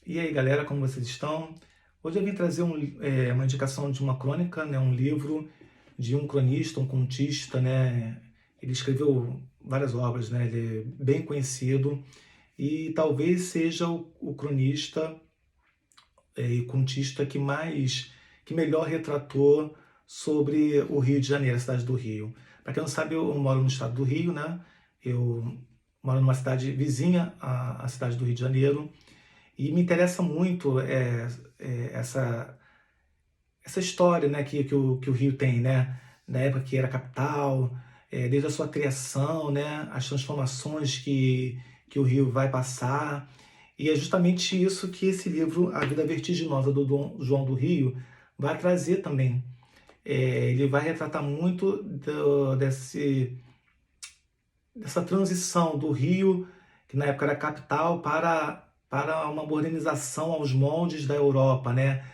E aí, galera, como vocês estão? Hoje eu vim trazer uma indicação de uma crônica, né, um livro de um cronista, um contista, né? Ele escreveu várias obras, né? Ele é bem conhecido e talvez seja o cronista e contista que melhor retratou sobre o Rio de Janeiro, a cidade do Rio. Para quem não sabe, eu moro no estado do Rio, né? Eu moro numa cidade vizinha à cidade do Rio de Janeiro. E me interessa muito essa história, né, que o Rio tem, né, na época que era capital, desde a sua criação, né, as transformações que o Rio vai passar. E é justamente isso que esse livro, A Vida Vertiginosa do Dom João do Rio, vai trazer também. Ele vai retratar muito dessa transição do Rio, que na época era capital, para uma modernização aos moldes da Europa, né?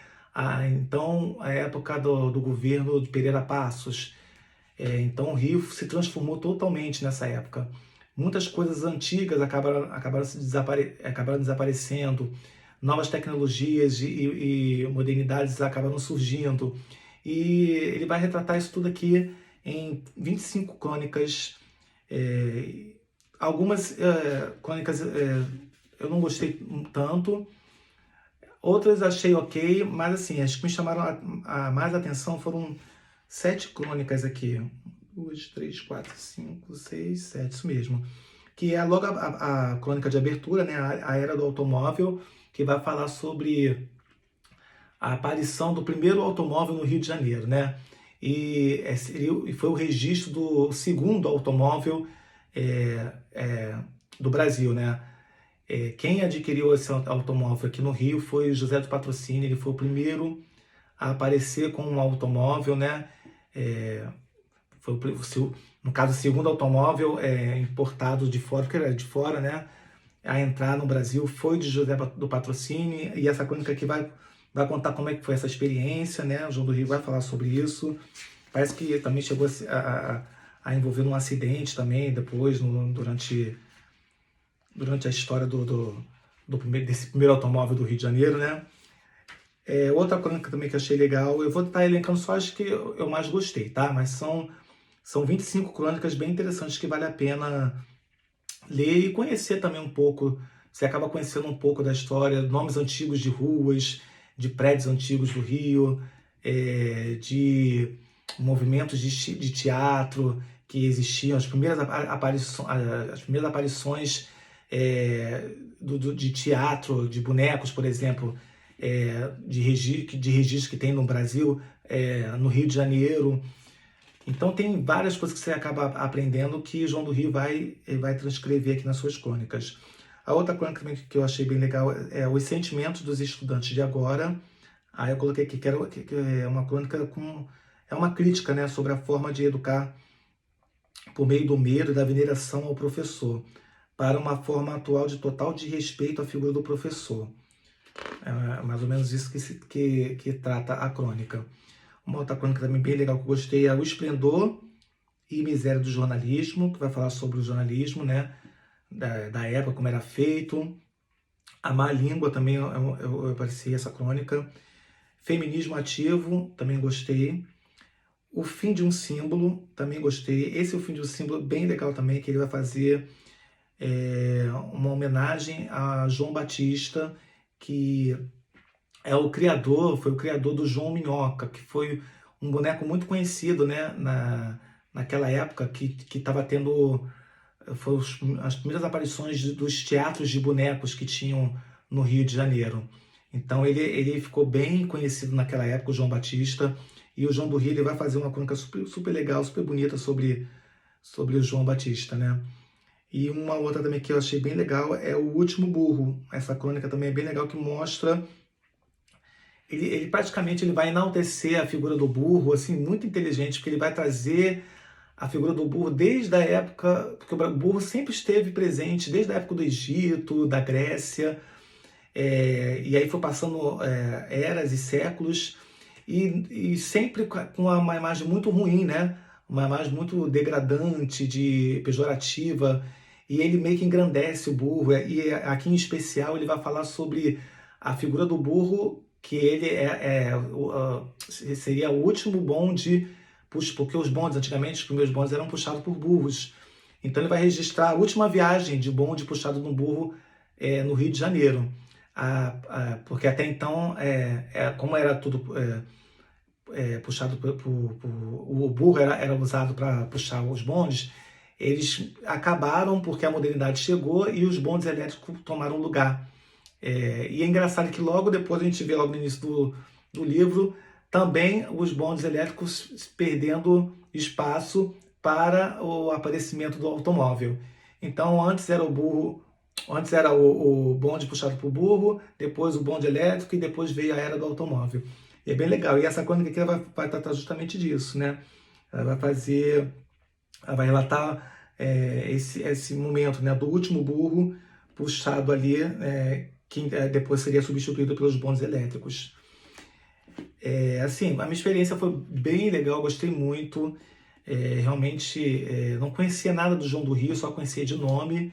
Então, a época do governo de Pereira Passos. Então, o Rio se transformou totalmente nessa época. Muitas coisas antigas acabaram desaparecendo, novas tecnologias e modernidades acabaram surgindo. E ele vai retratar isso tudo aqui em 25 crônicas. é, Algumas crônicas eu não gostei tanto, outras achei ok, mas assim, as que me chamaram a mais atenção foram 7 crônicas aqui. 2, 3, 4, 5, 6, 7, isso mesmo. Que é logo a crônica de abertura, né? A Era do Automóvel, que vai falar sobre a aparição do primeiro automóvel no Rio de Janeiro, né? E foi o registro do segundo automóvel é, é, do Brasil, né? Quem adquiriu esse automóvel aqui no Rio foi o José do Patrocínio, ele foi o primeiro a aparecer com um automóvel, né? É, foi no caso, o segundo automóvel importado de fora, porque era de fora, né? A entrar no Brasil foi de José do Patrocínio, e essa crônica aqui vai contar como é que foi essa experiência, né? O João do Rio vai falar sobre isso. Parece que também chegou a envolver um acidente também depois, durante a história desse primeiro automóvel do Rio de Janeiro, né? Outra crônica também que achei legal, eu vou estar elencando só as que eu mais gostei, tá? Mas são 25 crônicas bem interessantes que vale a pena ler e conhecer também um pouco. Você acaba conhecendo um pouco da história, nomes antigos de ruas, de prédios antigos do Rio, de movimentos de teatro que existiam, as primeiras aparições de teatro, de bonecos, por exemplo, de registros que tem no Brasil, no Rio de Janeiro. Então tem várias coisas que você acaba aprendendo que João do Rio vai transcrever aqui nas suas crônicas. A outra crônica também que eu achei bem legal é Os Sentimentos dos Estudantes de Agora. Aí eu coloquei aqui que é uma crônica é uma crítica, né, sobre a forma de educar por meio do medo e da veneração ao professor, para uma forma atual de total desrespeito à figura do professor. É mais ou menos isso que trata a crônica. Uma outra crônica também bem legal que eu gostei é O Esplendor e Miséria do Jornalismo, que vai falar sobre o jornalismo, né, da época, como era feito. A Má Língua também eu apareci essa crônica. Feminismo Ativo, também gostei. O Fim de um Símbolo, também gostei. Esse O Fim de um Símbolo, bem legal também, que ele vai fazer uma homenagem a João Batista, que foi o criador do João Minhoca, que foi um boneco muito conhecido, né, naquela época, que estava tendo foram as primeiras aparições dos teatros de bonecos que tinham no Rio de Janeiro. Então ele ficou bem conhecido naquela época, o João Batista, e o João do Rio ele vai fazer uma crônica super, super legal, super bonita sobre o João Batista, né? E uma outra também que eu achei bem legal é O Último Burro. Essa crônica também é bem legal, que mostra ele praticamente ele vai enaltecer a figura do burro, assim, muito inteligente, porque ele vai trazer a figura do burro desde a época, porque o burro sempre esteve presente, desde a época do Egito, da Grécia, e aí foi passando eras e séculos, e sempre com uma imagem muito ruim, né? Uma imagem muito degradante, pejorativa, e ele meio que engrandece o burro, e aqui em especial ele vai falar sobre a figura do burro, que ele seria o último bonde, porque os bondes, antigamente, os primeiros bondes eram puxados por burros. Então ele vai registrar a última viagem de bonde puxado num burro no Rio de Janeiro. Porque até então, como era tudo puxado o burro era usado para puxar os bondes, eles acabaram porque a modernidade chegou e os bondes elétricos tomaram lugar. E é engraçado que logo depois a gente vê, logo no início do livro, também os bondes elétricos perdendo espaço para o aparecimento do automóvel. Então antes era o bonde puxado por burro, depois o bonde elétrico e depois veio a era do automóvel. E é bem legal. E essa crônica aqui ela vai tratar justamente disso, né? Ela vai relatar esse momento, né, do último burro puxado ali, que depois seria substituído pelos bondes elétricos. Assim, a minha experiência foi bem legal, gostei muito. Realmente não conhecia nada do João do Rio, só conhecia de nome.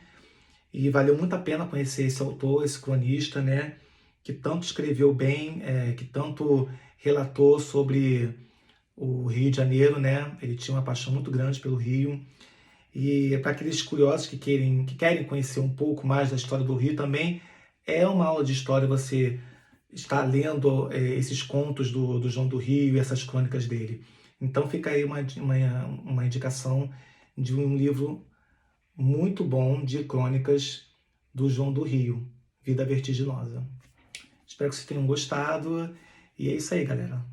E valeu muito a pena conhecer esse autor, esse cronista, né? Que tanto escreveu bem, que tanto relatou sobre o Rio de Janeiro, né? Ele tinha uma paixão muito grande pelo Rio. E para aqueles curiosos que querem conhecer um pouco mais da história do Rio também, é uma aula de história você estar lendo esses contos do João do Rio e essas crônicas dele. Então fica aí uma indicação de um livro muito bom de crônicas do João do Rio, Vida Vertiginosa. Espero que vocês tenham gostado. E é isso aí, galera.